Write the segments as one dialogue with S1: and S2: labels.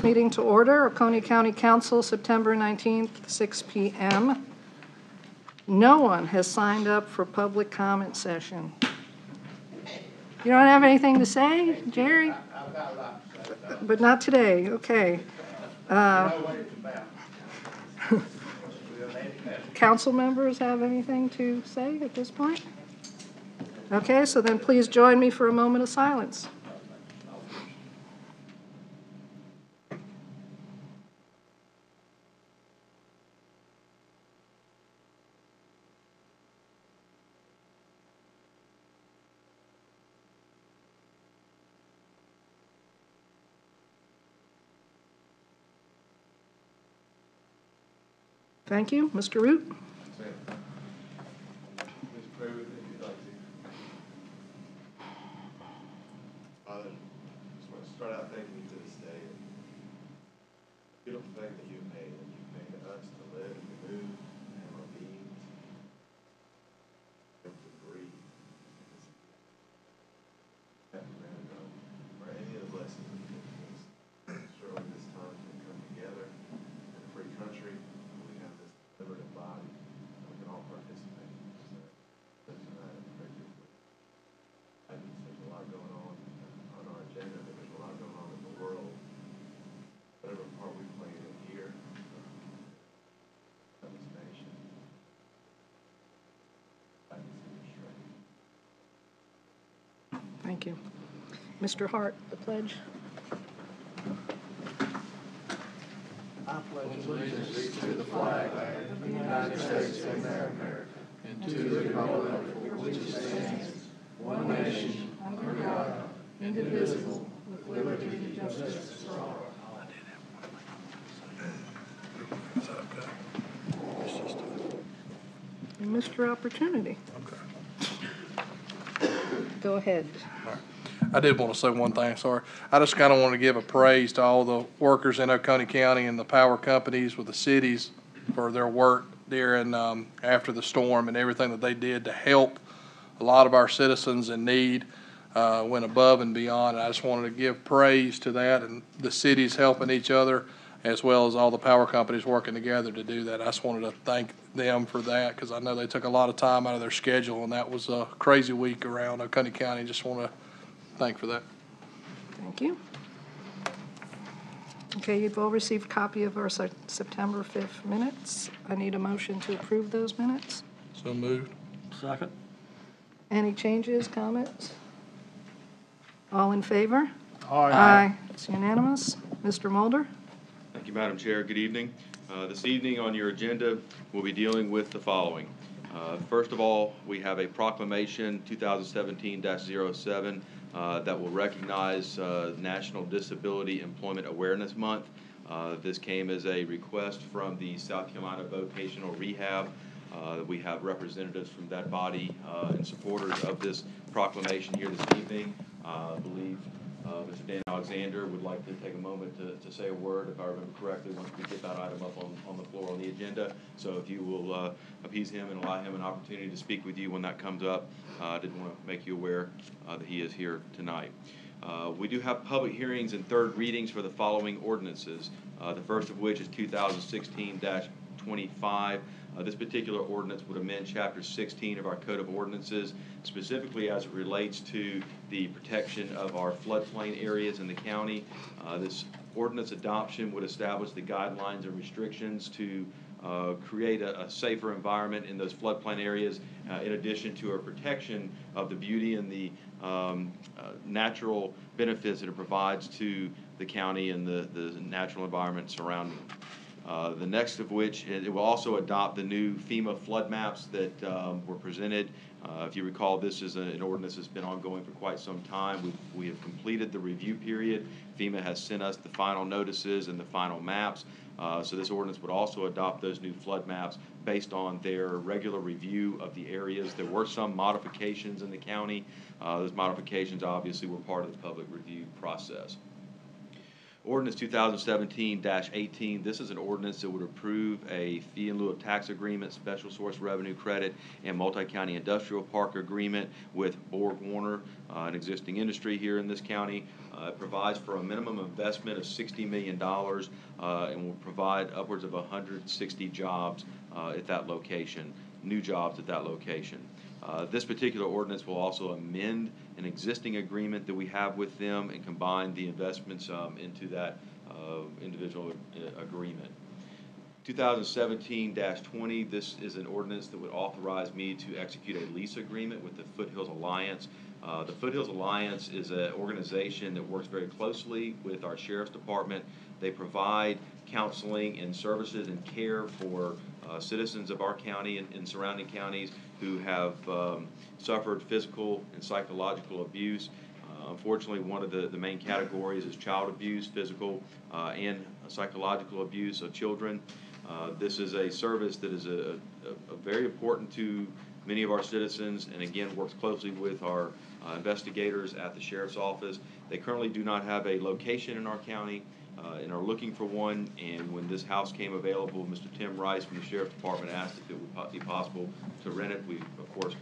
S1: This meeting to order, Akoni County Council, September 19th, 6 p.m. No one has signed up for public comment session. You don't have anything to say, Jerry?
S2: I've got a lot to say.
S1: But not today, okay. Council members have anything to say at this point? Okay, so then please join me for a moment of silence. Thank you. Mr. Root?
S3: Please pray with me if you'd like to. Father, I just want to start out thanking you for this day. Beautiful thing that you've made, and you've made us to live and to move and our beings, and to breathe. Happy man for any of the blessings that you've given us. Surely this time we come together in a free country. We have this liberated body. We can all participate. So, tonight, I pray you. I think there's a lot going on our agenda. There's a lot going on in the world. Whatever part we play in here, of this nation, I can see your strength.
S1: Thank you. Mr. Hart, the pledge.
S4: I pledge allegiance to the flag of the United States of America and to the republic for which it stands, one nation, under God, indivisible, with liberty and justice for all.
S1: Mr. Opportunity.
S5: Okay.
S1: Go ahead.
S5: I did want to say one thing, sorry. I just kind of want to give a praise to all the workers in Oconee County and the power companies with the cities for their work during, after the storm and everything that they did to help a lot of our citizens in need, went above and beyond. And I just wanted to give praise to that and the cities helping each other as well as all the power companies working together to do that. I just wanted to thank them for that because I know they took a lot of time out of their schedule and that was a crazy week around Oconee County. Just want to thank for that.
S1: Thank you. Okay, you've all received a copy of our September 5th minutes. I need a motion to approve those minutes.
S5: So moved.
S4: Second.
S1: Any changes, comments? All in favor?
S4: Aye.
S1: It's unanimous. Mr. Mulder?
S6: Thank you, Madam Chair. Good evening. This evening on your agenda, we'll be dealing with the following. First of all, we have a proclamation 2017-07 that will recognize National Disability Employment Awareness Month. This came as a request from the South Carolina Vocational Rehab. We have representatives from that body and supporters of this proclamation here this evening. I believe Mr. Dan Alexander would like to take a moment to say a word, if I remember correctly, once we get that item up on the floor on the agenda. So if you will appease him and allow him an opportunity to speak with you when that comes up. I did want to make you aware that he is here tonight. We do have public hearings and third readings for the following ordinances, the first of which is 2016-25. This particular ordinance would amend Chapter 16 of our Code of Ordinances, specifically as it relates to the protection of our floodplain areas in the county. This ordinance adoption would establish the guidelines and restrictions to create a safer environment in those floodplain areas, in addition to a protection of the beauty and the natural benefits that it provides to the county and the natural environment surrounding. The next of which, it will also adopt the new FEMA flood maps that were presented. If you recall, this is an ordinance that's been ongoing for quite some time. We have completed the review period. FEMA has sent us the final notices and the final maps. So this ordinance would also adopt those new flood maps based on their regular review of the areas. There were some modifications in the county. Those modifications obviously were part of the public review process. Ordinance 2017-18, this is an ordinance that would approve a fee in lieu of tax agreement, special source revenue credit, and multi-county industrial park agreement with Borg Warner, an existing industry here in this county. It provides for a minimum investment of $60 million and will provide upwards of 160 jobs at that location, new jobs at that location. This particular ordinance will also amend an existing agreement that we have with them and combine the investments into that individual agreement. 2017-20, this is an ordinance that would authorize me to execute a lease agreement with the Foothills Alliance. The Foothills Alliance is an organization that works very closely with our Sheriff's Department. They provide counseling and services and care for citizens of our county and surrounding counties who have suffered physical and psychological abuse. Unfortunately, one of the main categories is child abuse, physical and psychological abuse of children. This is a service that is a very important to many of our citizens, and again works closely with our investigators at the Sheriff's Office. They currently do not have a location in our county and are looking for one, and when this house came available, Mr. Tim Rice from the Sheriff's Department asked if it would be possible to rent it. We, of course,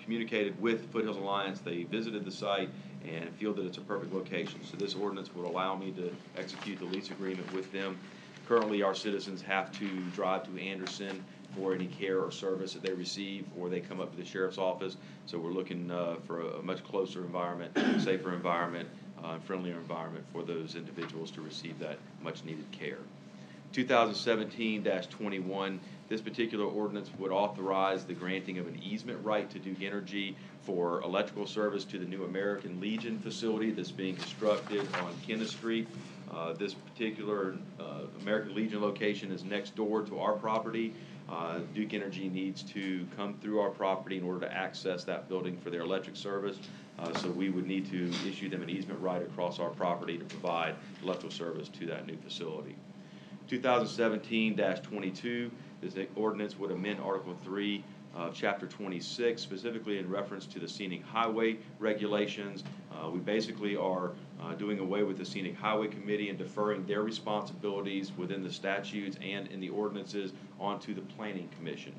S6: communicated with Foothills Alliance. They visited the site and feel that it's a perfect location. So this ordinance would allow me to execute the lease agreement with them. Currently, our citizens have to drive to Anderson for any care or service that they receive, or they come up to the Sheriff's Office. So we're looking for a much closer environment, safer environment, friendlier environment for those individuals to receive that much needed care. 2017-21, this particular ordinance would authorize the granting of an easement right to Duke Energy for electrical service to the new American Legion facility that's being constructed on Kenneth Street. This particular American Legion location is next door to our property. Duke Energy needs to come through our property in order to access that building for their electric service. So we would need to issue them an easement right across our property to provide electrical service to that new facility. 2017-22, this ordinance would amend Article 3 of Chapter 26, specifically in reference to the scenic highway regulations. We basically are doing away with the Scenic Highway Committee and deferring their responsibilities within the statutes and in the ordinances onto the Planning Commission.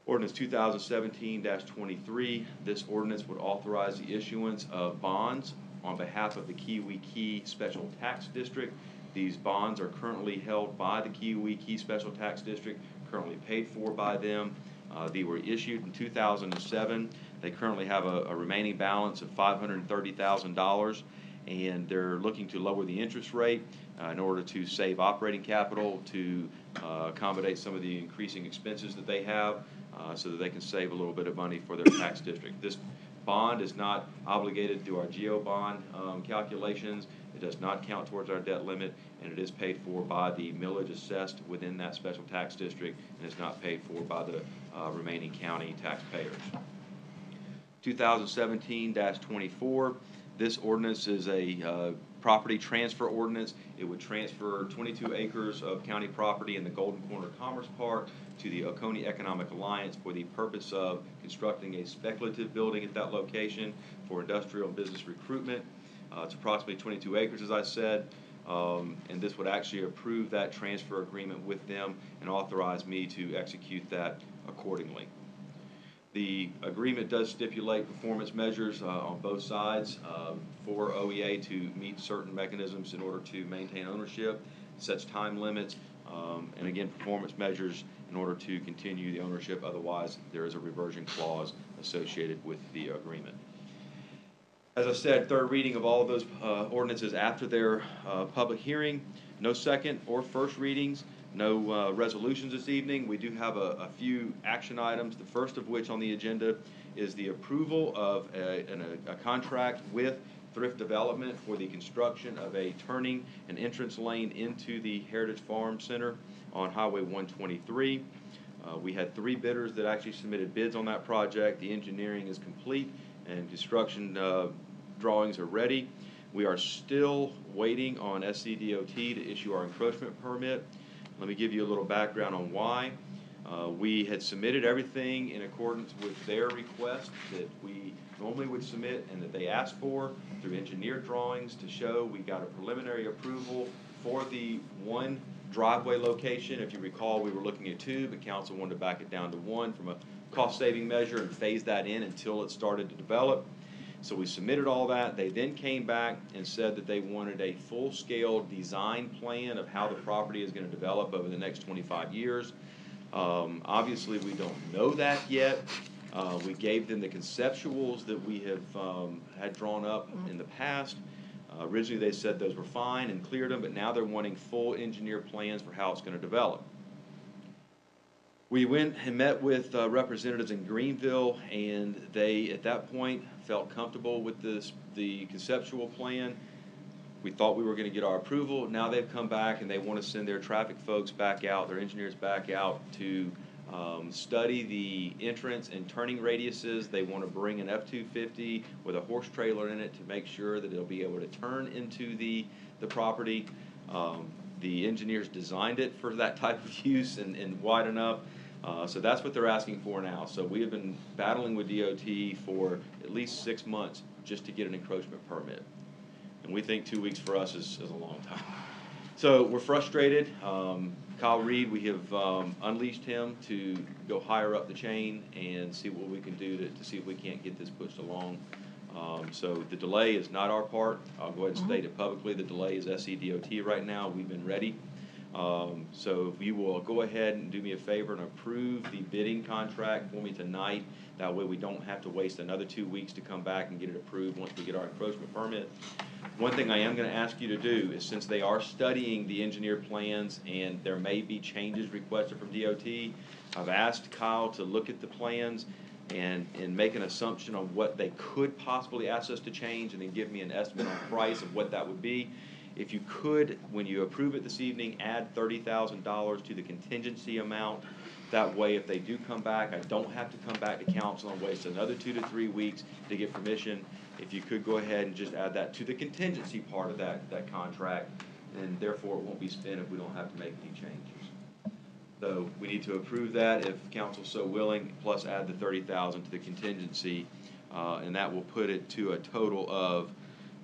S6: Ordinance 2017-23, this ordinance would authorize the issuance of bonds on behalf of the Kiwi Key Special Tax District. These bonds are currently held by the Kiwi Key Special Tax District, currently paid for by them. They were issued in 2007. They currently have a remaining balance of $530,000, and they're looking to lower the interest rate in order to save operating capital, to accommodate some of the increasing expenses that they have, so that they can save a little bit of money for their tax district. This bond is not obligated through our GEO bond calculations. It does not count towards our debt limit, and it is paid for by the millage assessed within that special tax district, and is not paid for by the remaining county taxpayers. 2017-24, this ordinance is a property transfer ordinance. It would transfer 22 acres of county property in the Golden Corner Commerce Park to the Akoni Economic Alliance for the purpose of constructing a speculative building at that location for industrial and business recruitment. It's approximately 22 acres, as I said, and this would actually approve that transfer agreement with them and authorize me to execute that accordingly. The agreement does stipulate performance measures on both sides for OEA to meet certain mechanisms in order to maintain ownership, sets time limits, and again, performance measures in order to continue the ownership. Otherwise, there is a reversion clause associated with the agreement. As I said, third reading of all of those ordinances after their public hearing. No second or first readings. No resolutions this evening. We do have a few action items, the first of which on the agenda is the approval of a contract with Thrift Development for the construction of a turning and entrance lane into the Heritage Farm Center on Highway 123. We had 3 bidders that actually submitted bids on that project. The engineering is complete and construction drawings are ready. We are still waiting on SCDOT to issue our encroachment permit. Let me give you a little background on why. We had submitted everything in accordance with their request that we normally would submit and that they asked for through engineered drawings to show we got a preliminary approval for the one driveway location. If you recall, we were looking at two, but council wanted to back it down to one from a cost-saving measure and phase that in until it started to develop. So we submitted all that. They then came back and said that they wanted a full-scale design plan of how the property is going to develop over the next 25 years. Obviously, we don't know that yet. We gave them the conceptuals that we have had drawn up in the past. Originally, they said those were fine and cleared them, but now they're wanting full engineer plans for how it's going to develop. We went and met with representatives in Greenville, and they, at that point, felt comfortable with the conceptual plan. We thought we were going to get our approval. Now they've come back and they want to send their traffic folks back out, their engineers back out to study the entrance and turning radiuses. They want to bring an F-250 with a horse trailer in it to make sure that it'll be able to turn into the property. The engineers designed it for that type of use and wide enough. So that's what they're asking for now. So we have been battling with DOT for at least 6 months just to get an encroachment permit. And we think 2 weeks for us is a long time. So we're frustrated. Kyle Reed, we have unleashed him to go higher up the chain and see what we can do to see if we can't get this pushed along. So the delay is not our part. I'll go ahead and state it publicly. The delay is SCDOT right now. We've been ready. So if you will go ahead and do me a favor and approve the bidding contract for me tonight, that way we don't have to waste another 2 weeks to come back and get it approved once we get our encroachment permit. One thing I am going to ask you to do is, since they are studying the engineered plans and there may be changes requested from DOT, I've asked Kyle to look at the plans and make an assumption on what they could possibly ask us to change, and then give me an estimate on price of what that would be. If you could, when you approve it this evening, add $30,000 to the contingency amount. That way, if they do come back, I don't have to come back to council and waste another 2 to 3 weeks to get permission. If you could go ahead and just add that to the contingency part of that contract, and therefore it won't be spent if we don't have to make any changes. So we need to approve that if council's so willing, plus add the $30,000 to the contingency, and that will put it to a total of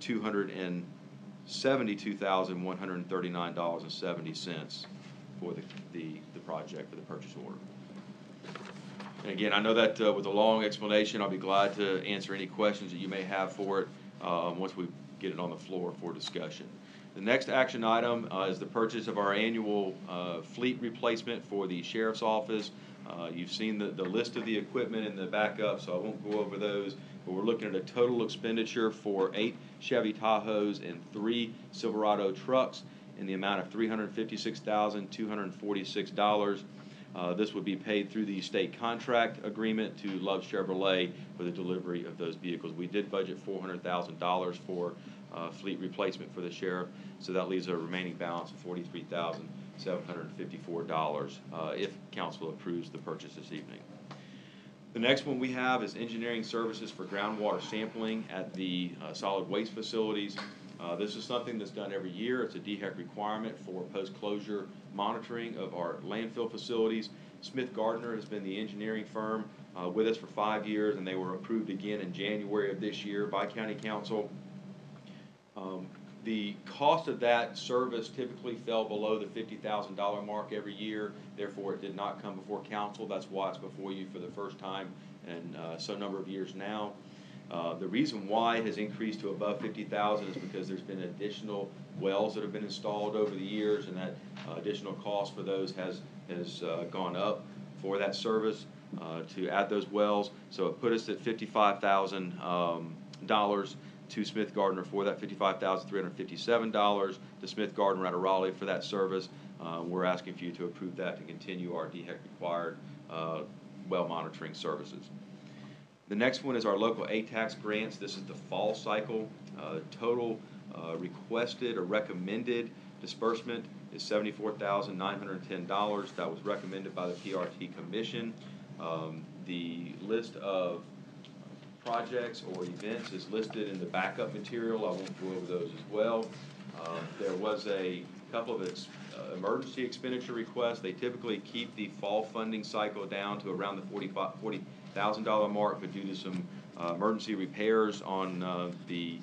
S6: $272,139.70 for the project, for the purchase order. And again, I know that with a long explanation, I'll be glad to answer any questions that you may have for it once we get it on the floor for discussion. The next action item is the purchase of our annual fleet replacement for the sheriff's office. You've seen the list of the equipment in the backup, so I won't go over those. But we're looking at a total expenditure for 8 Chevy Tahoes and 3 Silverado trucks in the amount of $356,246. This would be paid through the state contract agreement to Love Chevrolet for the delivery of those vehicles. We did budget $400,000 for fleet replacement for the sheriff, so that leaves a remaining balance of $43,754 if council approves the purchase this evening. The next one we have is engineering services for groundwater sampling at the solid waste facilities. This is something that's done every year. It's a DHEC requirement for post-closure monitoring of our landfill facilities. Smith Gardner has been the engineering firm with us for 5 years, and they were approved again in January of this year by County Council. The cost of that service typically fell below the $50,000 mark every year. Therefore, it did not come before council. That's why it's before you for the first time in some number of years now. The reason why it has increased to above $50,000 is because there's been additional wells that have been installed over the years, and that additional cost for those has gone up for that service to add those wells. So it put us at $55,000 to Smith Gardner for that, $55,357 to Smith Gardner out of Raleigh for that service. We're asking for you to approve that to continue our DHEC required well monitoring services. The next one is our local A-tax grants. This is the fall cycle. Total requested or recommended disbursement is $74,910. That was recommended by the PRT Commission. The list of projects or events is listed in the backup material. I won't go over those as well. There was a couple of emergency expenditure requests. They typically keep the fall funding cycle down to around the $40,000 mark, but due to some emergency repairs on the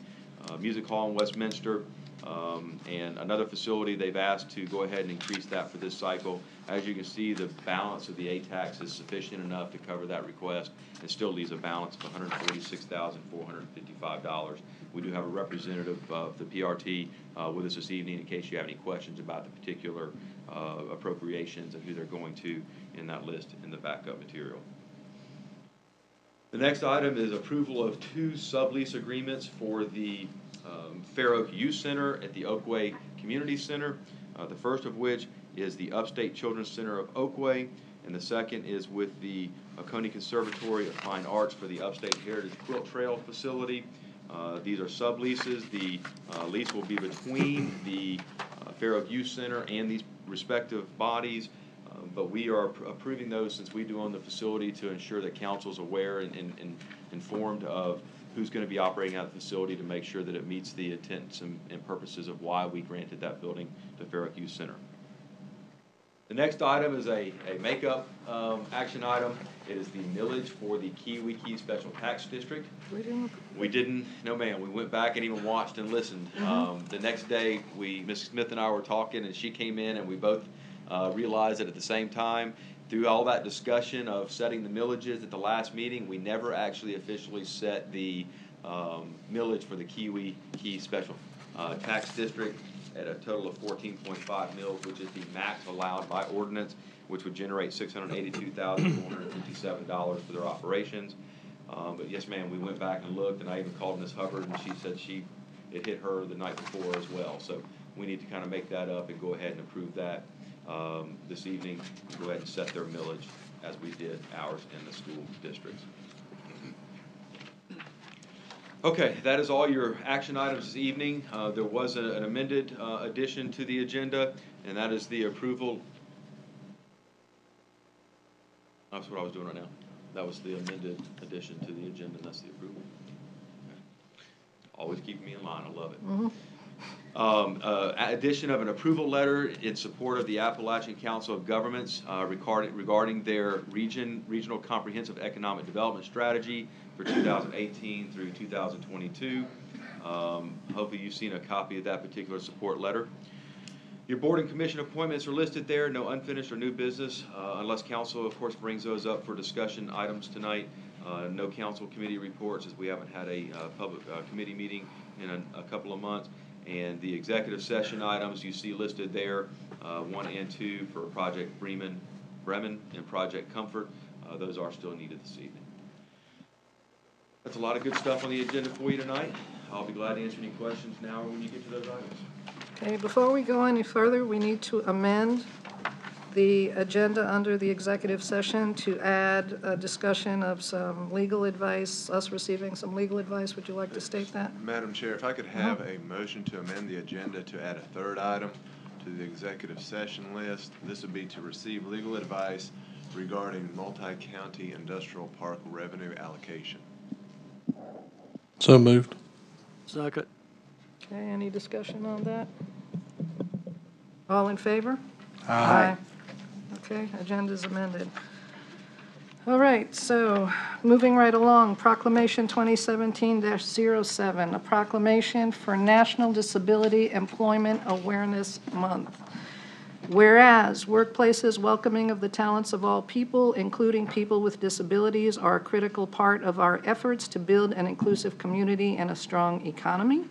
S6: Music Hall in Westminster and another facility, they've asked to go ahead and increase that for this cycle. As you can see, the balance of the A-tax is sufficient enough to cover that request and still leaves a balance of $146,455. We do have a representative of the PRT with us this evening in case you have any questions about the particular appropriations and who they're going to in that list in the backup material. The next item is approval of 2 sublease agreements for the Fair Oak Youth Center at the Oakway Community Center. The first of which is the Upstate Children's Center of Oakway, and the second is with the Akoni Conservatory of Fine Arts for the Upstate Heritage Quilt Trail facility. These are subleases. The lease will be between the Fair Oak Youth Center and these respective bodies, but we are approving those since we do own the facility to ensure that council is aware and informed of who's going to be operating out of the facility to make sure that it meets the intents and purposes of why we granted that building to Fair Oak Youth Center. The next item is a makeup action item. It is the millage for the Kiwi Special Tax District. We didn't, no ma'am, we went back and even watched and listened. The next day, Ms. Smith and I were talking and she came in and we both realized that at the same time, through all that discussion of setting the millages at the last meeting, we never actually officially set the millage for the Kiwi Special Tax District at a total of 14.5 mils, which is the max allowed by ordinance, which would generate $682,457 for their operations. But yes, ma'am, we went back and looked, and I even called Ms. Hubbard, and she said it hit her the night before as well. So we need to kind of make that up and go ahead and approve that this evening. Go ahead and set their millage as we did ours in the school districts. Okay, that is all your action items this evening. There was an amended addition to the agenda, and that is the approval. That's what I was doing right now. That was the amended addition to the agenda, and that's the approval. Okay. Always keeping me in line. I love it. Addition of an approval letter in support of the Appalachian Council of Governments regarding their regional comprehensive economic development strategy for 2018 through 2022. Hopefully you've seen a copy of that particular support letter. Your board and commission appointments are listed there. No unfinished or new business unless council, of course, brings those up for discussion items tonight. No council committee reports as we haven't had a public committee meeting in a couple of months. And the executive session items you see listed there, 1 and 2 for Project Bremen and Project Comfort. Those are still needed this evening. That's a lot of good stuff on the agenda for you tonight. I'll be glad to answer any questions now or when you get to those items.
S1: Okay, before we go any further, we need to amend the agenda under the executive session to add a discussion of some legal advice, us receiving some legal advice. Would you like to state that?
S3: Madam Chair, if I could have a motion to amend the agenda to add a third item to the executive session list. This would be to receive legal advice regarding multi-county industrial park revenue allocation.
S5: So moved.
S4: Second.
S1: Okay, any discussion on that? All in favor?
S5: Aye.
S1: Okay, agenda is amended. All right, so moving right along, Proclamation 2017-07, a proclamation for National Disability Employment Awareness Month. Whereas workplaces welcoming of the talents of all people, including people with disabilities, are a critical part of our efforts to build an inclusive community and a strong economy.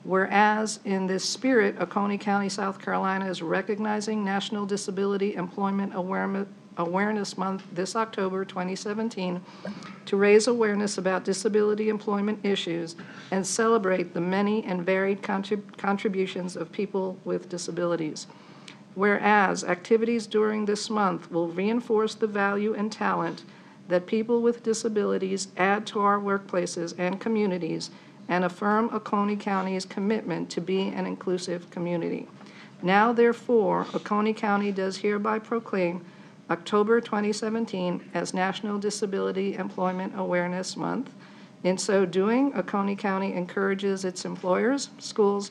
S1: Whereas in this spirit, Akoni County, South Carolina is recognizing National Disability Employment Awareness Month this October 2017 to raise awareness about disability employment issues and celebrate the many and varied contributions of people with disabilities. Whereas activities during this month will reinforce the value and talent that people with disabilities add to our workplaces and communities and affirm Akoni County's commitment to be an inclusive community. Now, therefore, Akoni County does hereby proclaim October 2017 as National Disability Employment Awareness Month. In so doing, Akoni County encourages its employers, schools,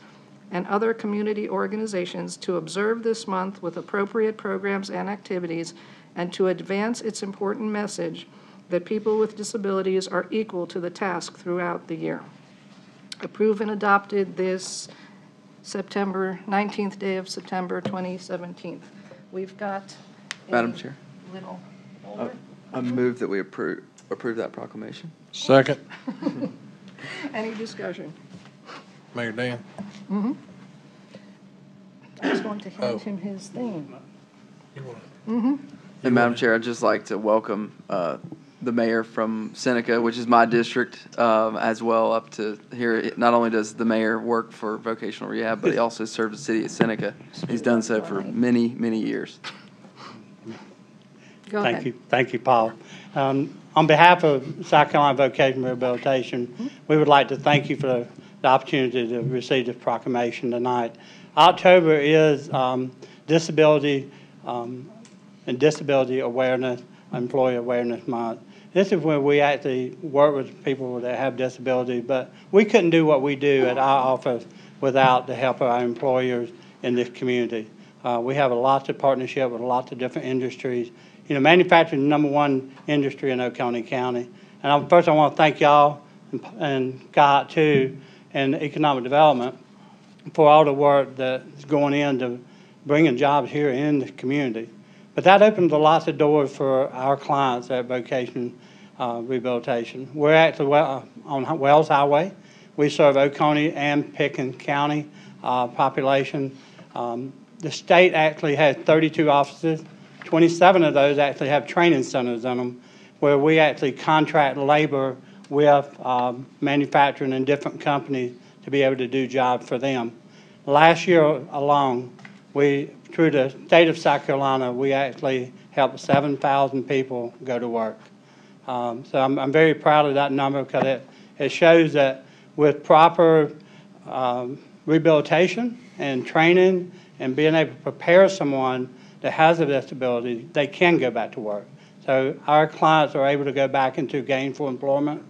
S1: and other community organizations to observe this month with appropriate programs and activities, and to advance its important message that people with disabilities are equal to the task throughout the year. Approved and adopted this September 19th day of September 2017. We've got a
S7: Madam Chair,
S1: little folder.
S7: I move that we approve that proclamation.
S5: Second.
S1: Any discussion?
S5: Mayor Dan.
S1: I was going to hand
S5: Oh.
S1: him his thing.
S7: And Madam Chair, I'd just like to welcome the mayor from Seneca, which is my district, as well up to here. Not only does the mayor work for vocational rehab, but he also serves the city of Seneca. He's done so for many, many years.
S1: Go ahead.
S8: Thank you. Thank you, Paul. On behalf of South Carolina Vocational Rehabilitation, we would like to thank you for the opportunity to receive this proclamation tonight. October is Disability and Disability Awareness, Employee Awareness Month. This is when we actually work with people that have disabilities, but we couldn't do what we do at our office without the help of our employers in this community. We have a lot of partnership with lots of different industries. You know, manufacturing is the #1 industry in Oconee County. And first I want to thank y'all and Scott too, and economic development for all the work that's going into bringing jobs here in the community. But that opens a lot of doors for our clients at Vocation Rehabilitation. We're actually on Wells Highway. We serve Oconee and Pickens County population. The state actually has 32 offices. 27 of those actually have training centers in them, where we actually contract labor with manufacturing and different companies to be able to do jobs for them. Last year alone, through the state of South Carolina, we actually helped 7,000 people go to work. So I'm very proud of that number, because it shows that with proper rehabilitation and training and being able to prepare someone that has a disability, they can go back to work. So our clients are able to go back into gainful employment.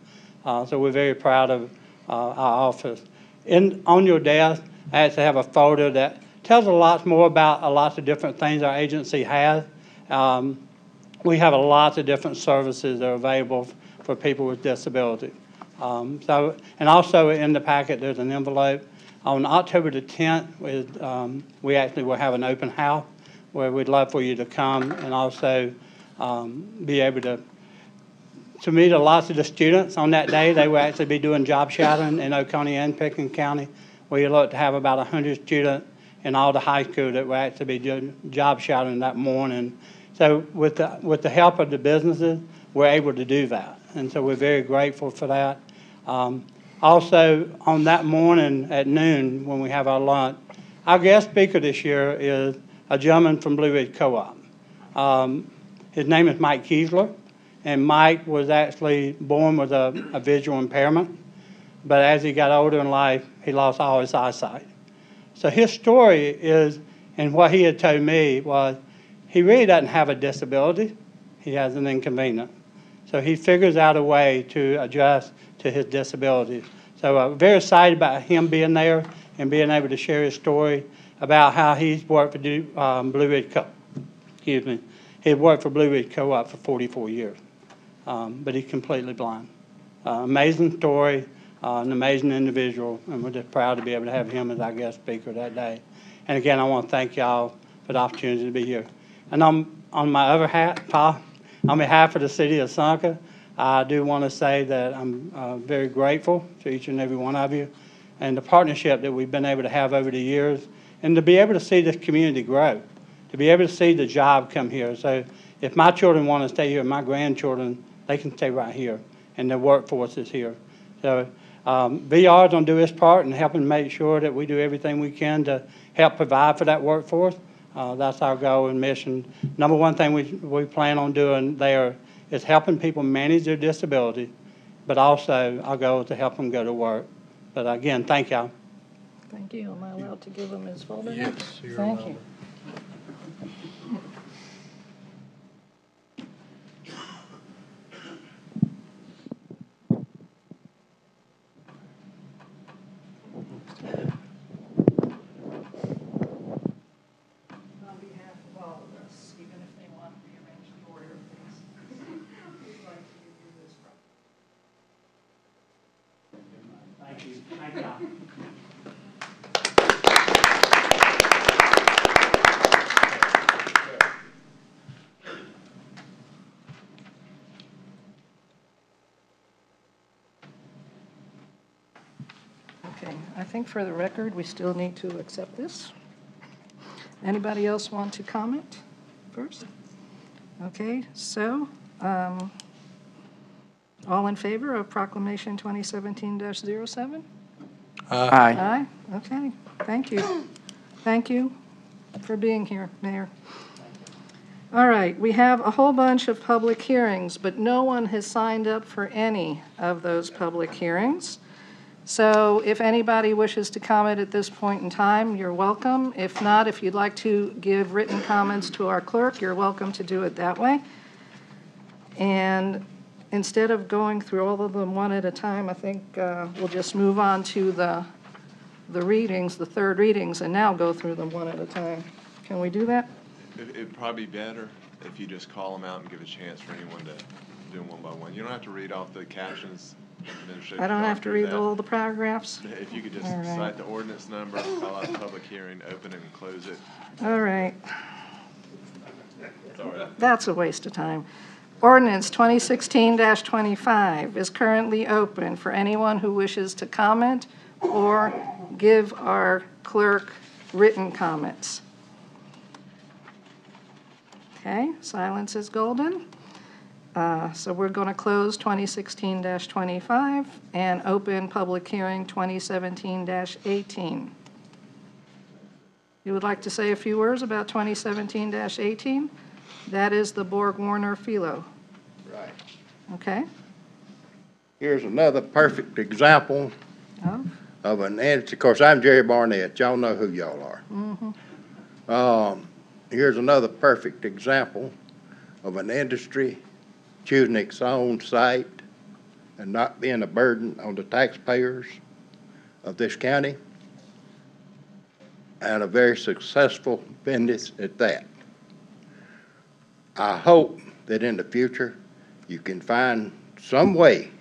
S8: So we're very proud of our office. On your desk, I actually have a folder that tells a lot more about a lot of different things our agency has. We have a lot of different services that are available for people with disabilities. And also in the packet, there's an envelope. On October the 10th, we actually will have an open house where we'd love for you to come and also be able to meet a lot of the students on that day. They will actually be doing job shadowing in Oconee and Pickens County. We look to have about 100 students in all the high school that will actually be doing job shadowing that morning. So with the help of the businesses, we're able to do that. And so we're very grateful for that. Also, on that morning at noon, when we have our lunch, our guest speaker this year is a gentleman from Blue Ridge Co-op. His name is Mike Easler, and Mike was actually born with a visual impairment, but as he got older in life, he lost all his eyesight. So his story is, and what he had told me was, he really doesn't have a disability, he has an inconvenience. So he figures out a way to adjust to his disability. So I'm very excited about him being there and being able to share his story about how he's worked for Blue Ridge Co-op. Excuse me. He worked for Blue Ridge Co-op for 44 years, but he's completely blind. Amazing story, an amazing individual, and we're just proud to be able to have him as our guest speaker that day. And again, I want to thank y'all for the opportunity to be here. And on my other hat, Paul, on behalf of the city of Seneca, I do want to say that I'm very grateful to each and every one of you and the partnership that we've been able to have over the years, and to be able to see this community grow, to be able to see the job come here. So if my children want to stay here, my grandchildren, they can stay right here, and the workforce is here. So VR is going to do its part in helping make sure that we do everything we can to help provide for that workforce. That's our goal and mission. Number one thing we plan on doing there is helping people manage their disability, but also our goal is to help them go to work. But again, thank y'all.
S1: Thank you. Am I allowed to give him his folder?
S5: Yes, you're
S1: Thank
S5: allowed.
S1: you. think for the record, we still need to accept this. Anybody else want to comment first? Okay, so, all in favor of Proclamation 2017-07?
S7: Aye.
S1: Aye, okay, thank you. Thank you for being here, Mayor. All right, we have a whole bunch of public hearings, but no one has signed up for any of those public hearings. So if anybody wishes to comment at this point in time, you're welcome. If not, if you'd like to give written comments to our clerk, you're welcome to do it that way. And instead of going through all of them one at a time, I think we'll just move on to the readings, the third readings, and now go through them one at a time. Can we do that?
S3: It'd probably be better if you just call them out and give a chance for anyone to do them one by one. You don't have to read off the captions.
S1: I don't have to read all the paragraphs?
S3: If you could just
S1: All right.
S3: cite the ordinance number, call out the public hearing, open it and close it.
S1: All right.
S3: Sorry.
S1: That's a waste of time. Ordinance 2016-25 is currently open for anyone who wishes to comment or give our clerk written comments. Okay, silence is golden. So we're going to close 2016-25 and open public hearing 2017-18. You would like to say a few words about 2017-18? That is the Borg-Warner-Philo.
S2: Right.
S1: Okay?
S2: Here's another perfect example
S1: Oh,
S2: of an entity. Of course, I'm Jerry Barnett. Y'all know who y'all are. Here's another perfect example of an industry choosing its own site and not being a burden on the taxpayers of this county, and a very successful business at that. I hope that in the future you can find some way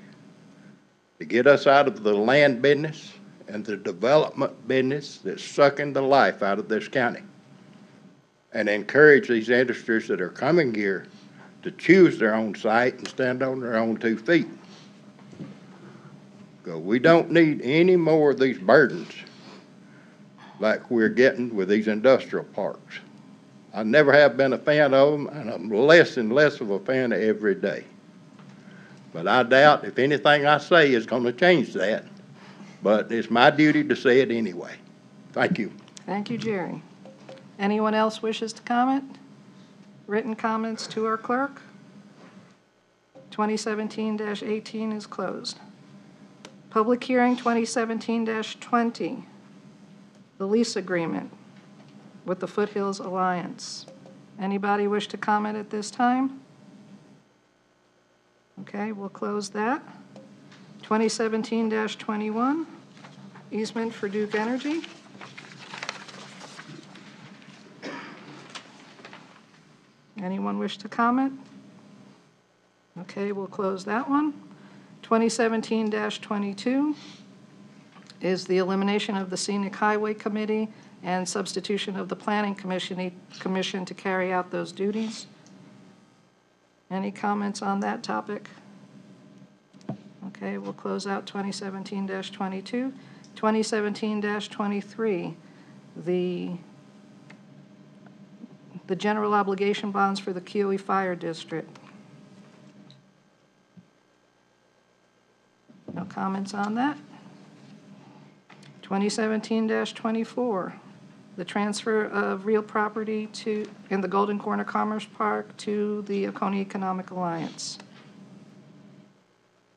S2: to get us out of the land business and the development business that's sucking the life out of this county, and encourage these industries that are coming here to choose their own site and stand on their own 2 feet. Because we don't need any more of these burdens like we're getting with these industrial parks. I never have been a fan of them, and I'm less and less of a fan every day. But I doubt if anything I say is going to change that. But it's my duty to say it anyway. Thank you.
S1: thank you, Jerry. Anyone else wishes to comment? Written comments to our clerk? 2017-18 is closed. Public hearing 2017-20, the lease agreement with the Foothills Alliance. Anybody wish to comment at this time? Okay, we'll close that. 2017-21, easement for Duke Energy. Anyone wish to comment? Okay, we'll close that one. 2017-22 is the elimination of the Scenic Highway Committee and substitution of the Planning Commission to carry out those duties. Any comments on that topic? Okay, we'll close out 2017-22. 2017-23, the general obligation bonds for the Kiwi Fire District. No comments on that. 2017-24, the transfer of real property in the Golden Corner Commerce Park to the Akoni Economic Alliance.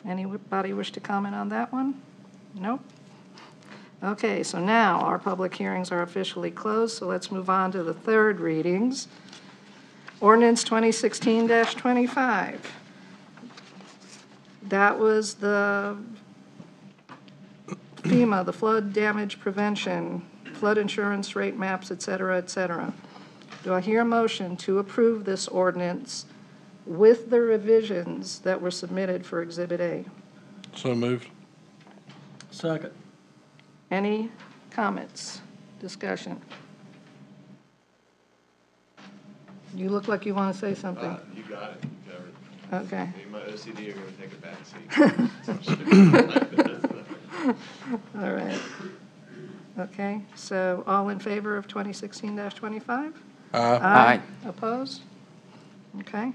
S1: Anybody wish to comment on that one? Nope. Okay, so now our public hearings are officially closed, so let's move on to the third readings. Ordinance 2016-25. That was the FEMA, the flood damage prevention, flood insurance rate maps, et cetera, et cetera. Do I hear a motion to approve this ordinance with the revisions that were submitted for Exhibit A?
S5: So moved.
S4: Second.
S1: Any comments, discussion? You look like you want to say something.
S3: You got it. You covered it.
S1: Okay.
S3: Me and my OCD are going to take a back seat.
S1: All right. Okay, so all in favor of 2016-25?
S7: Aye.
S1: Opposed? Okay.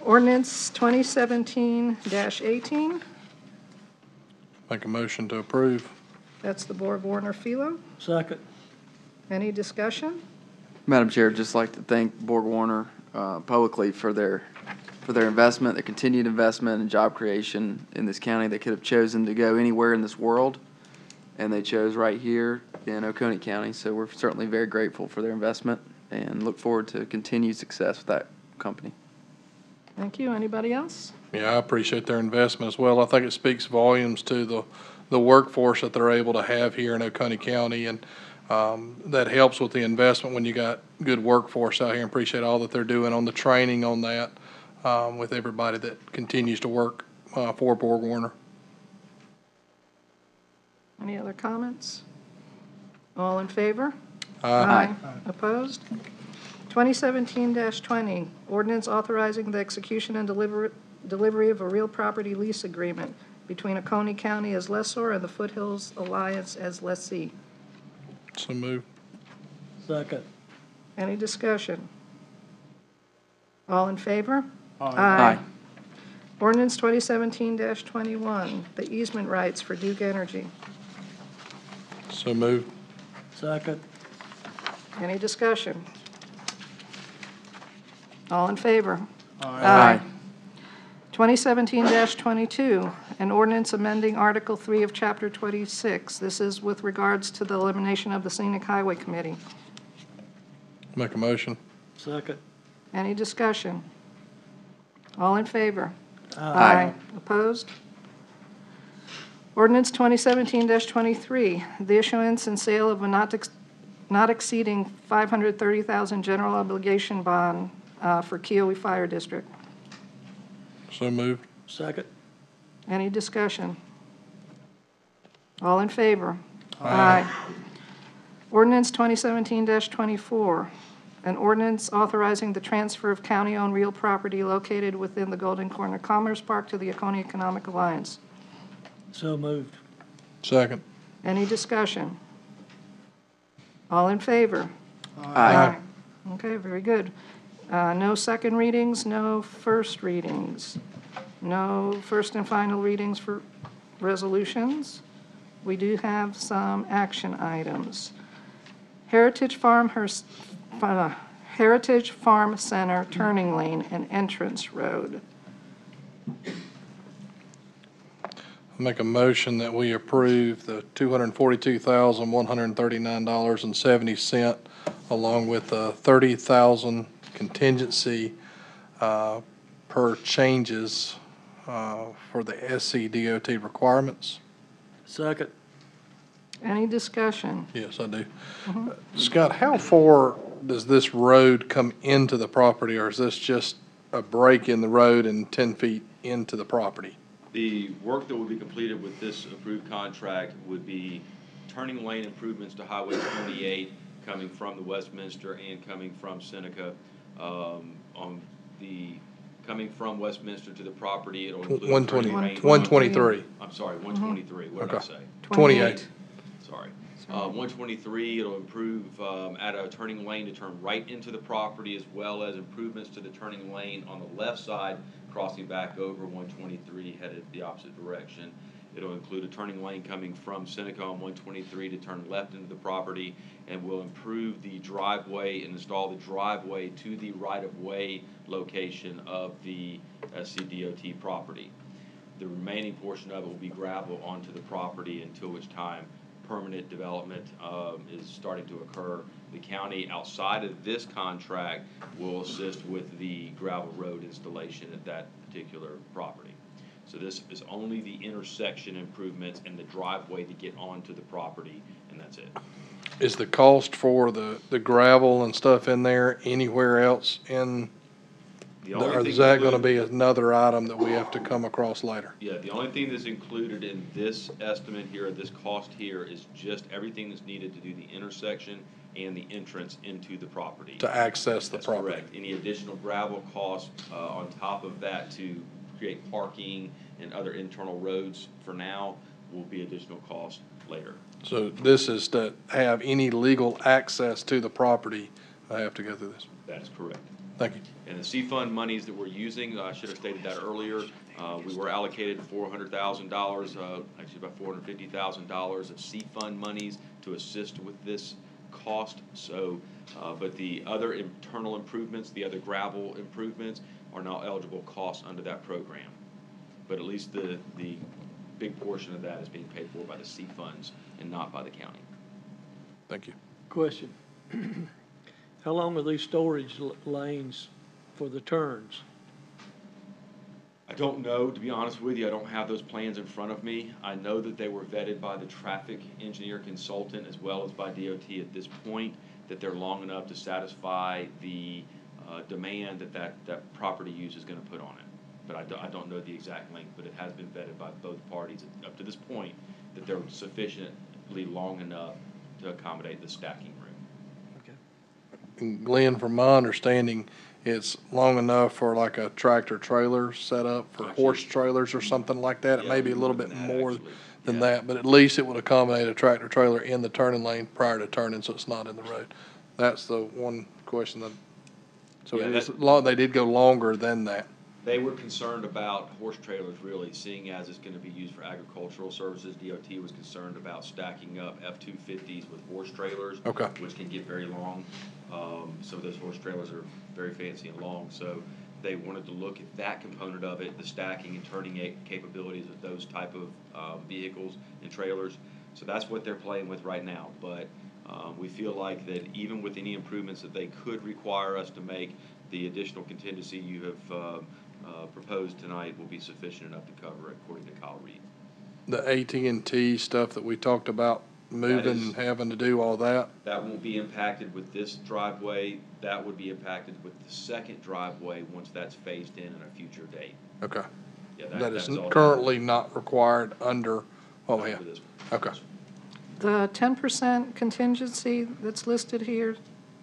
S1: Ordinance 2017-18,
S5: Make a motion to approve.
S1: that's the Borg Warner Philo.
S4: Second.
S1: Any discussion?
S7: Madam Chair, I'd just like to thank Borg Warner publicly for their investment, their continued investment and job creation in this county. They could have chosen to go anywhere in this world, and they chose right here in Oconee County. So we're certainly very grateful for their investment and look forward to continued success with that company.
S1: Thank you. Anybody else?
S5: Yeah, I appreciate their investment as well. I think it speaks volumes to the workforce that they're able to have here in Oconee County, and that helps with the investment when you got good workforce out here. And appreciate all that they're doing on the training on that with everybody that continues to work for Borg Warner.
S1: Any other comments? All in favor?
S7: Aye.
S1: Opposed? 2017-20, ordinance authorizing the execution and delivery of a real property lease agreement between Akoni County as lessor and the Foothills Alliance as lessee.
S5: So move.
S4: Second.
S1: Any discussion? All in favor?
S7: Aye.
S1: Ordinance 2017-21, the easement rights for Duke Energy.
S5: So move.
S4: Second.
S1: Any discussion? All in favor?
S7: Aye.
S1: 2017-22, an ordinance amending Article 3 of Chapter 26. This is with regards to the elimination of the Scenic Highway Committee.
S5: Make a motion.
S4: Second.
S1: Any discussion? All in favor?
S7: Aye.
S1: Opposed? Ordinance 2017-23, the issuance and sale of a not exceeding $530,000 general obligation bond for Kiwi Fire District.
S5: So moved.
S4: Second.
S1: Any discussion? All in favor?
S5: Aye.
S1: Ordinance 2017-24, an ordinance authorizing the transfer of county-owned real property located within the Golden Corner Commerce Park to the Akoni Economic Alliance.
S4: So moved.
S5: Second.
S1: Any discussion? All in favor?
S7: Aye.
S1: Okay, very good. No second readings, no first readings, no first and final readings for resolutions. We do have some action items. Heritage Farm Center turning lane and entrance road.
S5: Make a motion that we approve the $242,139.70 along with the $30,000 contingency per changes for the SCDOT requirements.
S4: Second.
S1: Any discussion?
S5: Yes, I do. Scott, how far does this road come into the property, or is this just a break in the road and 10 feet into the property?
S6: The work that will be completed with this approved contract would be turning lane improvements to Highway 28 coming from the Westminster and coming from Seneca. Coming from Westminster to the property, it'll include.
S5: 123.
S6: I'm sorry, 123, what did I
S5: Okay.
S6: say?
S5: 28.
S6: Sorry. 123, it'll improve, add a turning lane to turn right into the property, as well as improvements to the turning lane on the left side, crossing back over 123, headed the opposite direction. It'll include a turning lane coming from Seneca on 123 to turn left into the property, and will improve the driveway and install the driveway to the right-of-way location of the SCDOT property. The remaining portion of it will be gravel onto the property, until which time permanent development is starting to occur. The county, outside of this contract, will assist with the gravel road installation at that particular property. So this is only the intersection improvements and the driveway to get onto the property, and that's it.
S5: Is the cost for the gravel and stuff in there anywhere else in,
S6: The only
S5: or
S6: thing
S5: is that going to
S6: included-
S5: be another item that we have to come across later?
S6: Yeah, the only thing that's included in this estimate here, this cost here, is just everything that's needed to do the intersection and the entrance into the property.
S5: To access the
S6: That's
S5: property?
S6: correct. Any additional gravel costs on top of that to create parking and other internal roads for now will be additional cost later.
S5: So this is to have any legal access to the property, I have to go through this.
S6: That is correct.
S5: Thank you.
S6: And the C-Fund monies that we're using, I should have stated that earlier, we were allocated $400,000, actually about $450,000 of C-Fund monies to assist with this cost. So, but the other internal improvements, the other gravel improvements are now eligible costs under that program. But at least the big portion of that is being paid for by the C-Funds and not by the county.
S5: Thank you.
S9: Question. How long are these storage lanes for the turns?
S6: I don't know, to be honest with you, I don't have those plans in front of me. I know that they were vetted by the traffic engineer consultant as well as by DOT at this point, that they're long enough to satisfy the demand that property use is gonna put on it. But I don't know the exact length, but it has been vetted by both parties up to this point, that they're sufficiently long enough to accommodate the stacking room.
S5: And Glenn, from my understanding, it's long enough for like a tractor trailer set up for horse trailers or something like that. It may be a little bit more than that, but at least it would accommodate a tractor trailer in the turning lane prior to turning, so it's not in the road. That's the one question that, so
S6: Yeah,
S5: it is they did go longer than that.
S6: They were concerned about horse trailers really, seeing as it's gonna be used for agricultural services. DOT was concerned about stacking up F-250s with horse trailers.
S5: Okay.
S6: Which can get very long. Some of those horse trailers are very fancy and long, so they wanted to look at that component of it, the stacking and turning capabilities of those type of vehicles and trailers. So that's what they're playing with right now, but we feel like that even with any improvements that they could require us to make, the additional contingency you have proposed tonight will be sufficient enough to cover it, according to Kyle Reed.
S5: The AT&T stuff that we talked about, moving, having to do all that.
S6: That won't be impacted with this driveway. That would be impacted with the second driveway once that's phased in a future date.
S5: Okay.
S6: Yeah,
S5: That is
S6: is all
S5: currently not required under what we
S6: for
S5: have.
S6: this one.
S5: Okay.
S1: The 10% contingency that's listed here,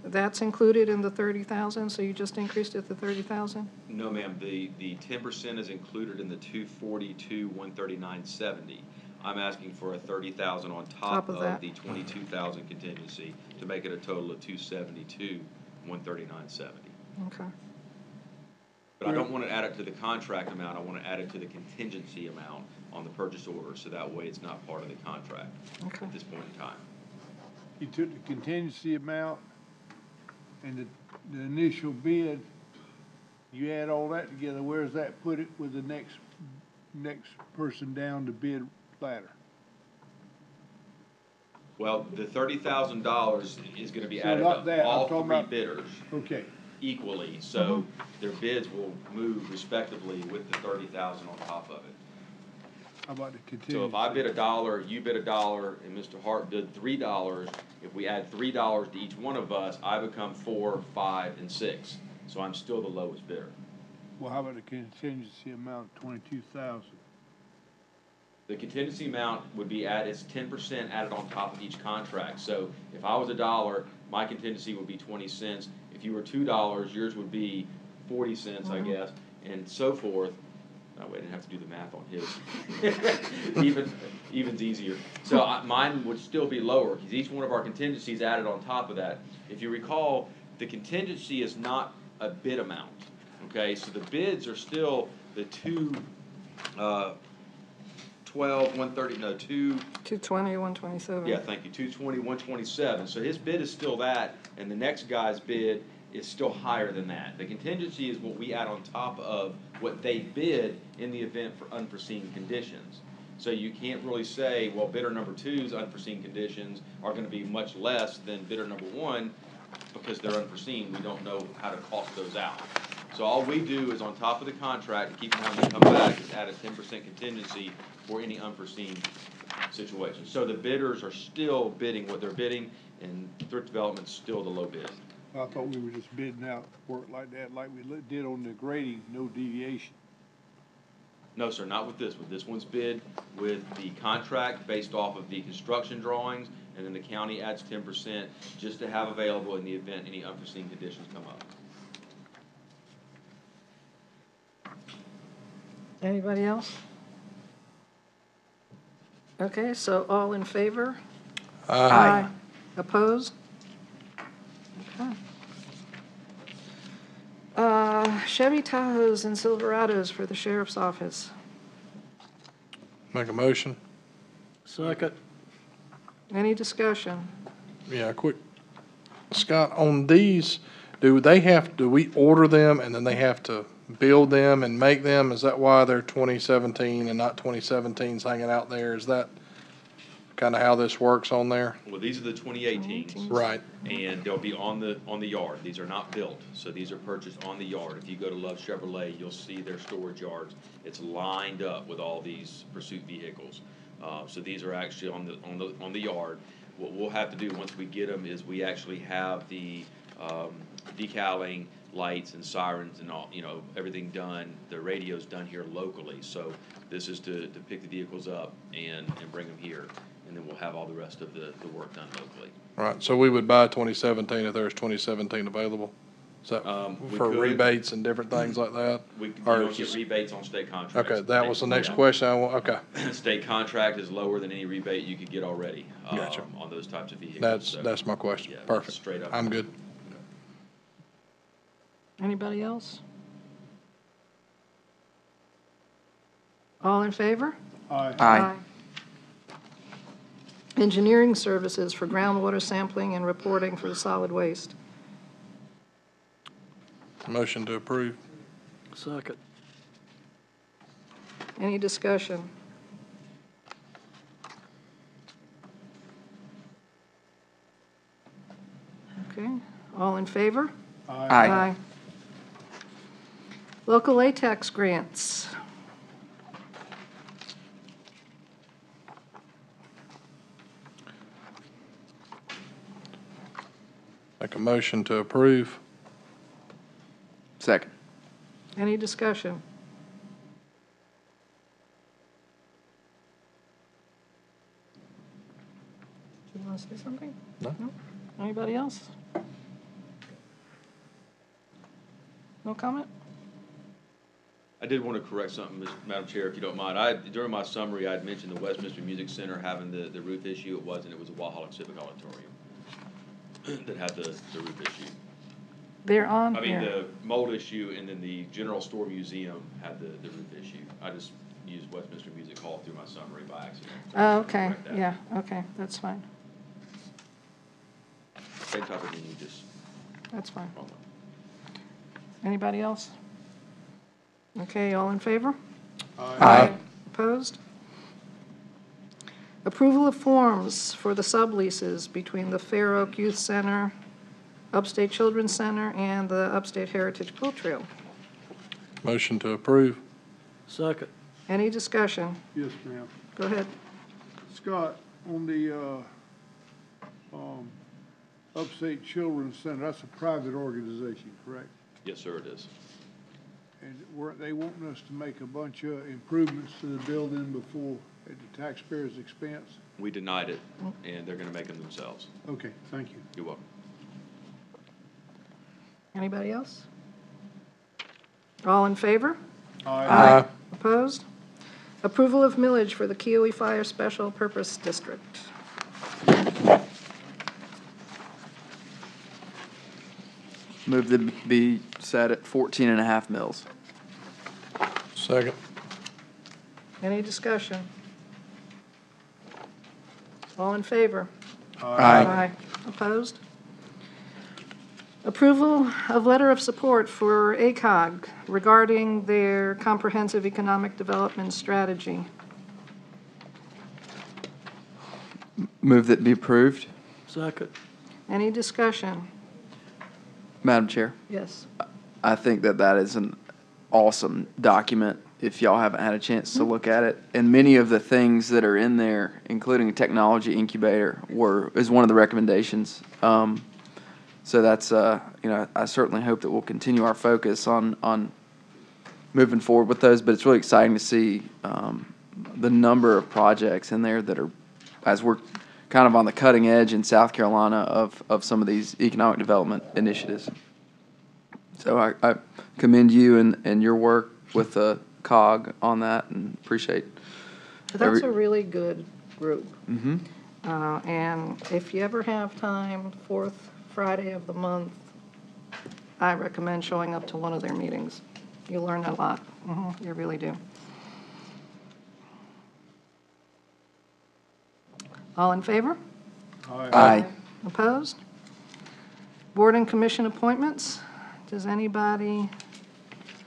S1: that's included in the 30,000, so you just increased it to 30,000?
S6: No, ma'am, the 10% is included in the 242, 139.70. I'm asking for a 30,000 on top
S1: of
S6: of
S1: that.
S6: the 22,000 contingency to make it a total of 272, 139.70.
S1: Okay.
S6: But I don't want to add it to the contract amount, I want to add it to the contingency amount on the purchase order, so that way it's not part of the contract
S1: Okay.
S6: at this point in time.
S10: You took the contingency amount and the initial bid, you add all that together, where's that put it with the next person down to bid ladder?
S6: Well, the $30,000 is going to be
S10: So
S6: added
S10: not
S6: to
S10: that, I'm
S6: all
S10: talking
S6: three
S10: about-
S6: bidders
S10: Okay,
S6: equally, so their bids will move respectively with the 30,000 on top of it.
S10: how about the contingency?
S6: So if I bid $1, you bid $1, and Mr. Hart bid $3, if we add $3 to each one of us, I become 4, 5, and 6. So I'm still the lowest bidder.
S10: Well, how about the contingency amount, 22,000?
S6: The contingency amount would be it's 10% added on top of each contract. So if I was $1, my contingency would be 20 cents. If you were $2, yours would be 40 cents, I guess, and so forth. No, I didn't have to do the math on his. Even's easier. So mine would still be lower, because each one of our contingencies added on top of that. If you recall, the contingency is not a bid amount, okay? So the bids are still the 212, 130, no,
S1: 220, 127.
S6: yeah, thank you, 220, 127. So his bid is still that, and the next guy's bid is still higher than that. The contingency is what we add on top of what they bid in the event for unforeseen conditions. So you can't really say, well, bidder number 2's unforeseen conditions are gonna be much less than bidder number 1, because they're unforeseen. We don't know how to cost those out. So all we do is on top of the contract, to keep them having to come back, is add a 10% contingency for any unforeseen situation. So the bidders are still bidding what they're bidding, and Thrift Development's still the low bid.
S10: I thought we were just bidding out work like that, like we did on the grading, no deviation.
S6: No, sir, not with this one. This one's bid with the contract based off of the construction drawings, and then the county adds 10% just to have available in the event any unforeseen conditions come up.
S1: Anybody else? Okay, so all in favor
S7: Aye.
S1: Opposed? Okay. Chevy Tahoes and Silverados for the sheriff's office.
S5: Make a motion.
S9: Second.
S1: Any discussion?
S5: Yeah, quick. Scott, on these, do we order them and then they have to build them and make them? Is that why they're 2017 and not 2017s hanging out there? Is that kind of how this works on there?
S6: Well, these are the 2018s.
S5: Right.
S6: And they'll be on the yard. These are not built, so these are purchased on the yard. If you go to Love Chevrolet, you'll see their storage yards. It's lined up with all these pursuit vehicles. So these are actually on the yard. What we'll have to do once we get them is we actually have the decaling, lights and sirens and all, everything done. The radio's done here locally. So this is to pick the vehicles up and bring them here. And then we'll have all the rest of the work done locally.
S5: Right, so we would buy 2017 if there's 2017 available? Is that
S6: We
S5: for
S6: could.
S5: rebates and different things like that?
S6: You
S5: Or
S6: don't
S5: is
S6: get
S5: this-
S6: rebates on state contracts.
S5: Okay, that was the next
S6: Yeah.
S5: question okay.
S6: State contract is lower than any rebate you could get already,
S5: Gotcha.
S6: on those types of vehicles. So,
S5: That's my question.
S6: yeah, that's
S5: Perfect.
S6: straight up.
S5: I'm good.
S1: Anybody else? All in favor?
S7: Aye.
S1: Engineering services for groundwater sampling and reporting for the solid waste.
S5: Motion to approve.
S9: Second.
S1: Any discussion? Okay, all in favor?
S7: Aye.
S1: Local latex grants.
S5: Make a motion to approve.
S7: Second.
S1: Any discussion? Do you want to say something?
S5: No.
S1: Anybody else? No comment?
S6: I did want to correct something, Madam Chair, if you don't mind. During my summary, I had mentioned the Westminster Music Center having the roof issue. It wasn't. It was a Walhalla Civic Auditorium that had the roof issue.
S1: They're on
S6: I mean,
S1: here.
S6: the mold issue, and then the General Store Museum had the roof issue. I just used Westminster Music Hall through my summary by accident. So I
S1: Oh,
S6: just wanted
S1: okay,
S6: to correct that.
S1: yeah, okay, that's fine,
S6: Same type of thing, just
S1: that's fine.
S6: wrong one.
S1: Anybody else? Okay, all in favor?
S7: Aye.
S1: Opposed? Approval of forms for the subleases between the Fair Oak Youth Center, Upstate Children's Center, and the Upstate Heritage Quilt Trail.
S5: Motion to approve.
S9: Second.
S1: Any discussion?
S10: Yes, ma'am.
S1: Go ahead.
S10: Scott, on the, Upstate Children's Center, that's a private organization, correct?
S6: Yes, sir, it is.
S10: And weren't they wanting us to make a bunch of improvements to the building before, at the taxpayers' expense?
S6: We denied it, and they're going to make them themselves.
S10: Okay, thank you.
S6: You're welcome.
S1: Anybody else? All in favor?
S5: Aye.
S1: Opposed? Approval of millage for the Kiwi Fire Special Purpose District.
S7: Move to be set at 14.5 mils.
S5: Second.
S1: Any discussion? All in favor?
S7: Aye.
S1: Opposed? Approval of letter of support for ACOG regarding their comprehensive economic development strategy.
S7: Move that be approved.
S9: Second.
S1: Any discussion?
S7: Madam Chair,
S1: Yes.
S7: I think that is an awesome document if y'all haven't had a chance to look at it. And many of the things that are in there, including a technology incubator, is one of the recommendations. So that's, I certainly hope that we'll continue our focus on moving forward with those. But it's really exciting to see the number of projects in there that are, as we're kind of on the cutting edge in South Carolina of some of these economic development initiatives. So I commend you and your work with the COG on that and appreciate
S1: That's a really good group. And if you ever have time, fourth Friday of the month, I recommend showing up to one of their meetings. You learn a lot. You really do. All in favor?
S7: Aye.
S1: Opposed? Board and commission appointments. Does anybody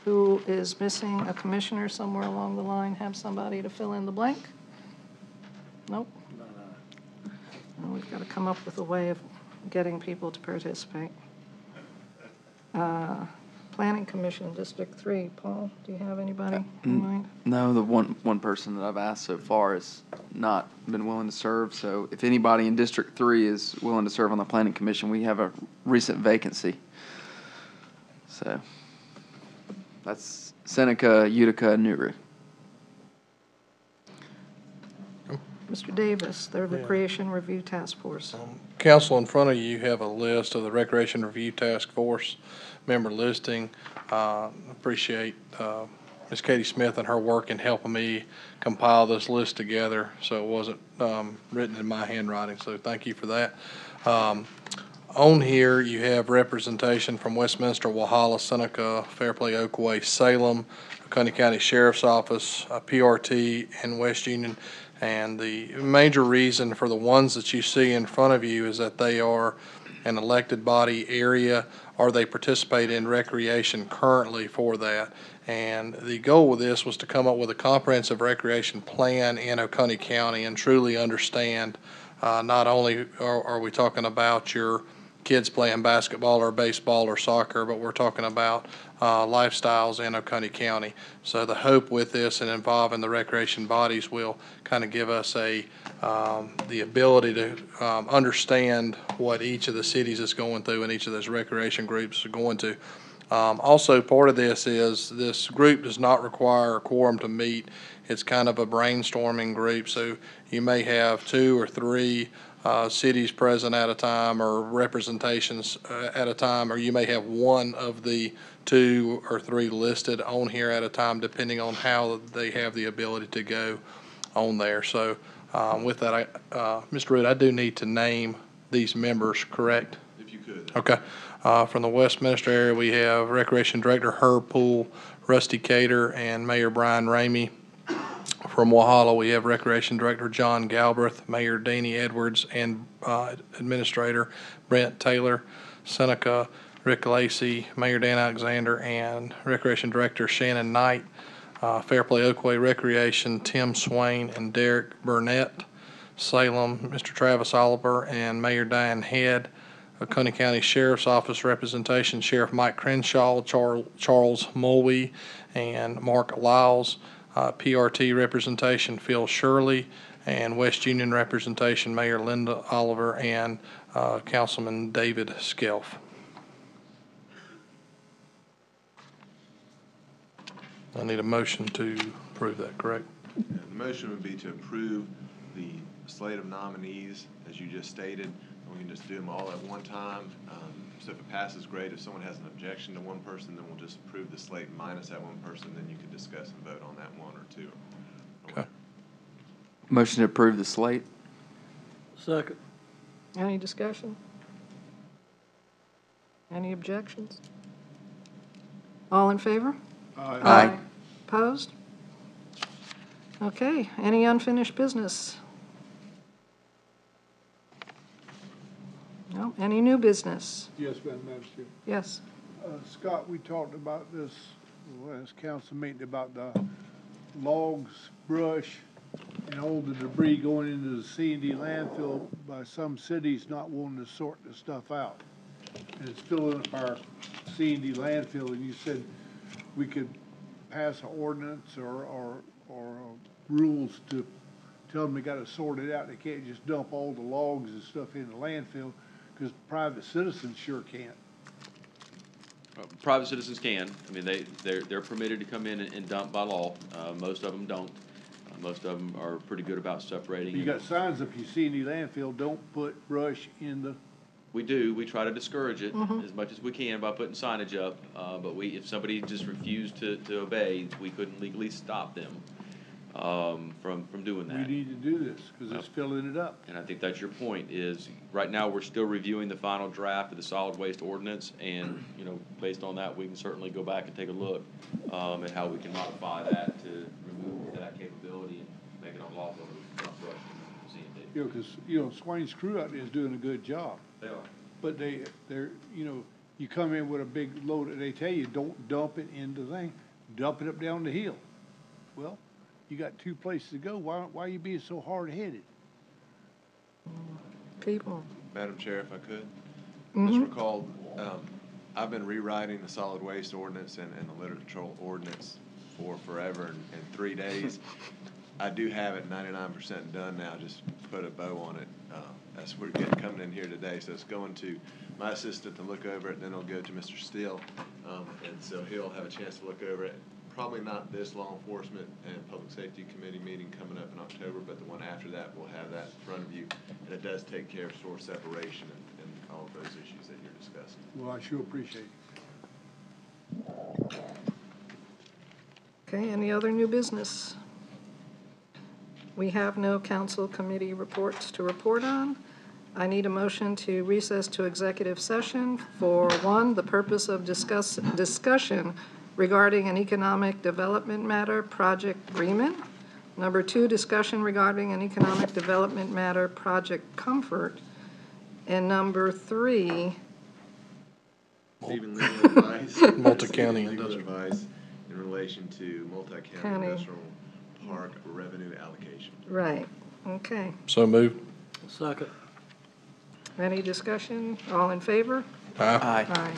S1: who is missing a commissioner somewhere along the line have somebody to fill in the blank? Nope. Well, we've got to come up with a way of getting people to participate. Planning Commission, District 3. Paul, do you have anybody in mind?
S7: No, the one person that I've asked so far has not been willing to serve. So if anybody in District 3 is willing to serve on the Planning Commission, we have a recent vacancy. So that's Seneca, Utica, and Nuru.
S1: Mr. Davis, the Recreation Review Task Force.
S5: Council, in front of you have a list of the Recreation Review Task Force member listing. Appreciate Ms. Katie Smith and her work in helping me compile this list together, so it wasn't written in my handwriting, so thank you for that. On here, you have representation from Westminster, Walhalla, Seneca, Fairplay, Oakaway, Salem, Akoni County Sheriff's Office, PRT, and West Union. And the major reason for the ones that you see in front of you is that they are an elected body area or they participate in recreation currently for that. And the goal with this was to come up with a comprehensive recreation plan in Oconee County and truly understand not only are we talking about your kids playing basketball or baseball or soccer, but we're talking about lifestyles in Oconee County. So the hope with this and involving the recreation bodies will kind of give us the ability to understand what each of the cities is going through and each of those recreation groups are going to. Also, part of this is this group does not require a quorum to meet. It's kind of a brainstorming group, so you may have 2 or 3 cities present at a time or representations at a time, or you may have one of the 2 or 3 listed on here at a time, depending on how they have the ability to go on there. So with that, Mr. Root, I do need to name these members, correct?
S3: If you could.
S5: Okay. From the Westminster area, we have Recreation Director Herb Poole, Rusty Cater, and Mayor Brian Ramey. From Walhalla, we have Recreation Director John Galbraith, Mayor Danny Edwards, and Administrator Brent Taylor. Seneca, Rick Lacey, Mayor Dan Alexander, and Recreation Director Shannon Knight. Fairplay Oakaway Recreation, Tim Swain and Derek Burnett. Salem, Mr. Travis Oliver, and Mayor Diane Head. Oconee County Sheriff's Office representation, Sheriff Mike Crenshaw, Charles Mulvey, and Mark Lyles. PRT representation, Phil Shirley, and West Union representation, Mayor Linda Oliver and Councilman David Skelf. I need a motion to approve that, correct?
S3: And the motion would be to approve the slate of nominees, as you just stated. We can just do them all at one time. So if it passes, great. If someone has an objection to one person, then we'll just approve the slate minus that one person. Then you can discuss and vote on that one or two.
S5: Okay.
S7: Motion to approve the slate.
S9: Second.
S1: Any discussion? Any objections? All in favor?
S7: Aye.
S1: Opposed? Okay, any unfinished business? No, any new business?
S10: Yes, Madam Chair.
S1: Yes.
S10: Scott, we talked about this last council meeting about the logs, brush, and all the debris going into the C&D landfill by some cities not wanting to sort the stuff out. And it's filling up our C&D landfill, and you said we could pass an ordinance or rules to tell them they gotta sort it out. They can't just dump all the logs and stuff in the landfill, because private citizens sure can't.
S6: Private citizens can. I mean, they're permitted to come in and dump by law. Most of them don't. Most of them are pretty good about separating.
S10: You got signs up, you see in the landfill, don't put brush in the.
S6: We do. We try to discourage it as much as we can by putting signage up. But if somebody just refused to obey, we couldn't legally stop them. from doing
S10: We
S6: that.
S10: need to do this, because it's filling it up.
S6: And I think that's your point, is right now, we're still reviewing the final draft of the solid waste ordinance, and, based on that, we can certainly go back and take a look, at how we can modify that to remove that capability and make it unlawful to dump brush in C&D.
S10: Because, Swain's crew out there is doing a good job.
S6: They are.
S10: But they're, you come in with a big load, and they tell you, don't dump it in the thing, dump it up down the hill. Well, you got two places to go, why are you being so hard-headed?
S1: People.
S3: Madam Chair, if I could.
S1: Mhm.
S3: Ms. McCall, I've been rewriting the solid waste ordinance and the litter control ordinance for forever in 3 days. I do have it 99% done now, just put a bow on it. As we're coming in here today, so it's going to my assistant to look over it, then it'll go to Mr. Steele. And so he'll have a chance to look over it. Probably not this law enforcement and public safety committee meeting coming up in October, but the one after that, we'll have that in front of you. And it does take care of source separation and all of those issues that you're discussing.
S10: Well, I sure appreciate it.
S1: Okay, any other new business? We have no council committee reports to report on. I need a motion to recess to executive session for, one, the purpose of discussion regarding an economic development matter project agreement. Number two, discussion regarding an economic development matter project comfort. And number three,
S3: Receiving legal advice.
S5: Multi-county
S3: Receiving legal
S5: industrial.
S3: advice in relation to multi-county
S1: County.
S3: industrial park revenue allocation.
S1: right, okay.
S5: So moved.
S9: Second.
S1: Any discussion? All in favor?
S5: Aye.
S7: Aye.
S1: Aye.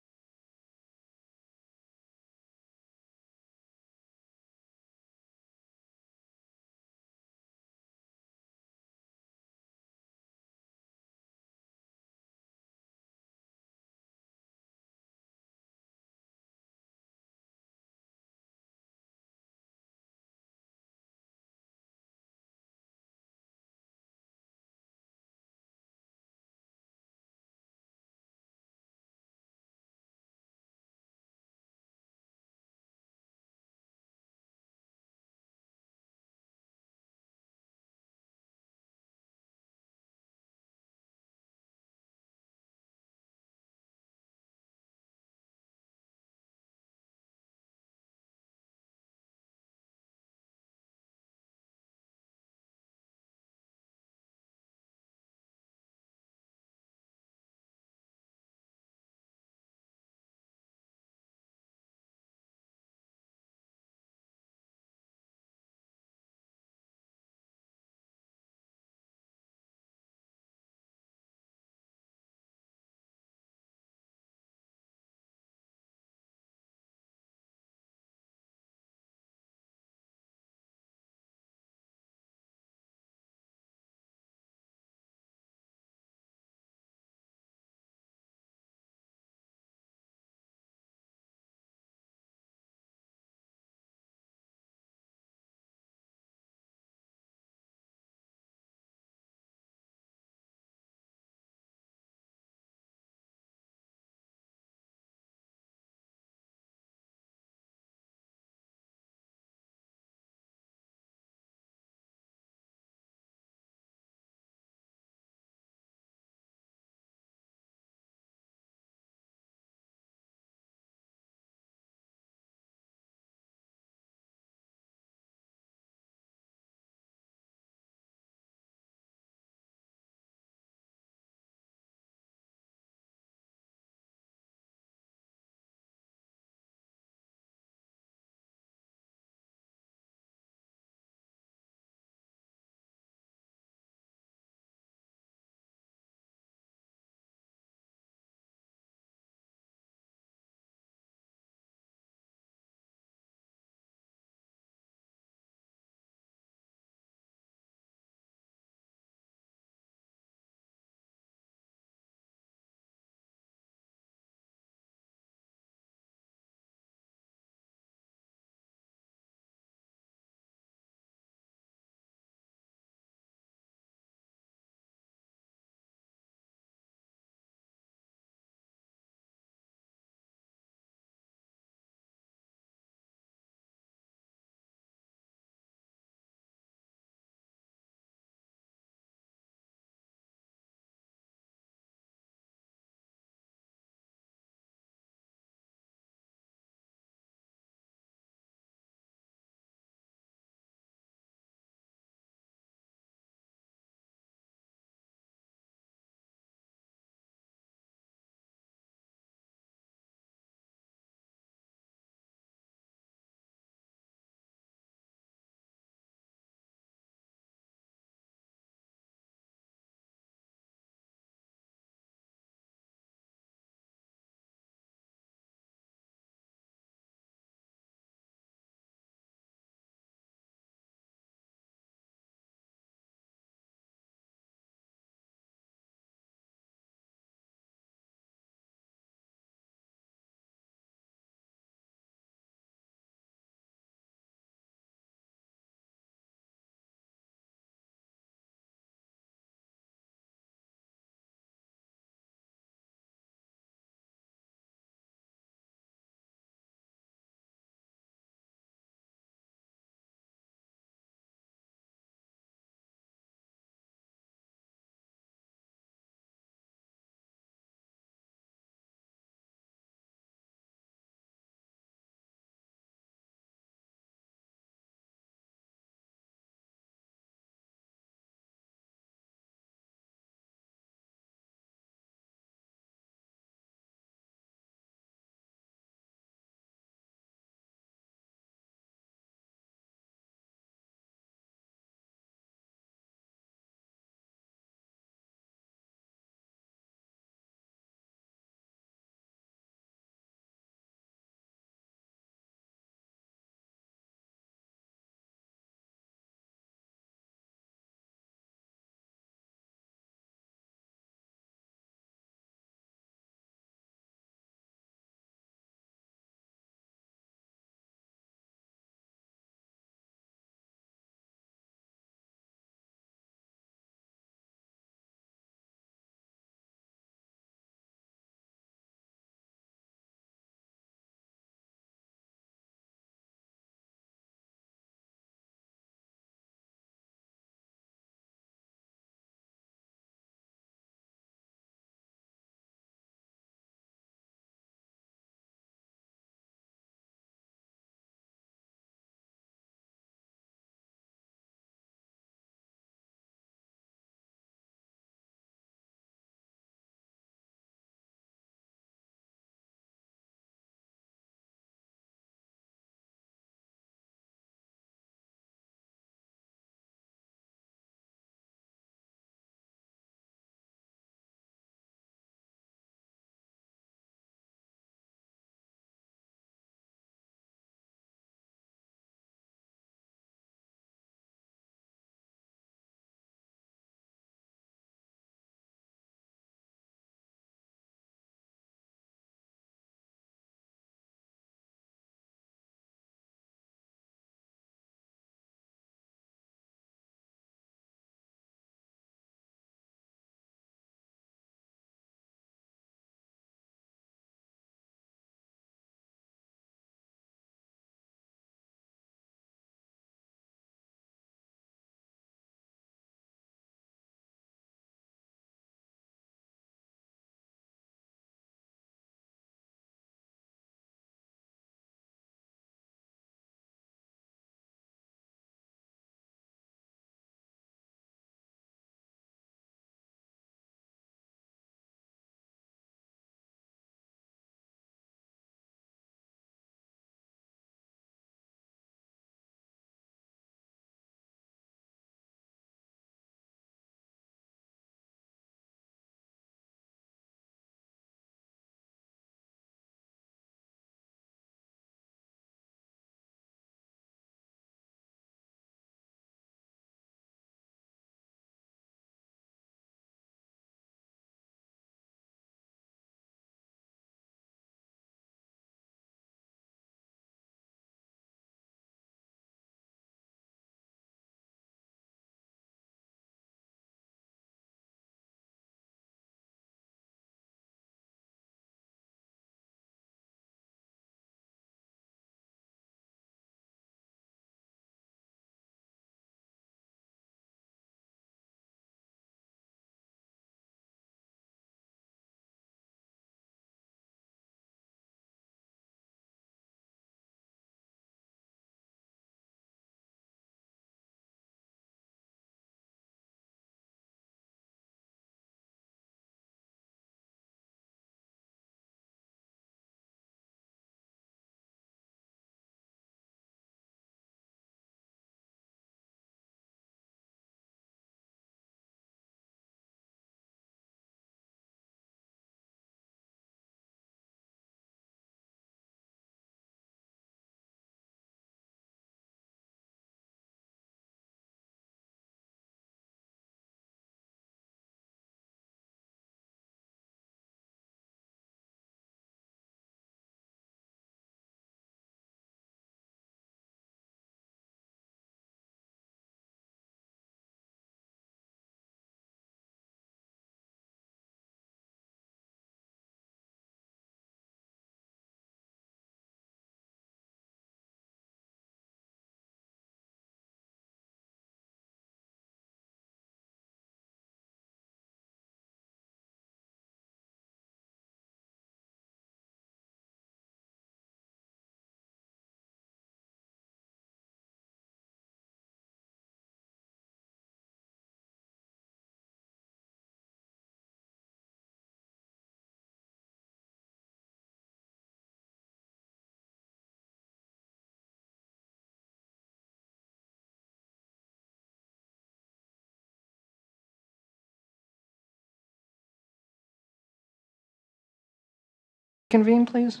S1: Convene, please.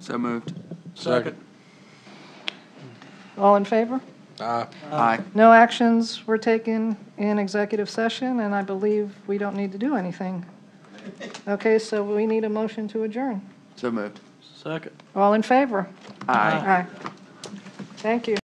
S7: So moved.
S5: Second.
S1: All in favor?
S5: Aye.
S7: Aye.
S1: No actions were taken in executive session, and I believe we don't need to do anything. Okay, so we need a motion to adjourn.
S7: So moved.
S9: Second.
S1: All in favor?
S7: Aye.
S1: Aye. Thank you.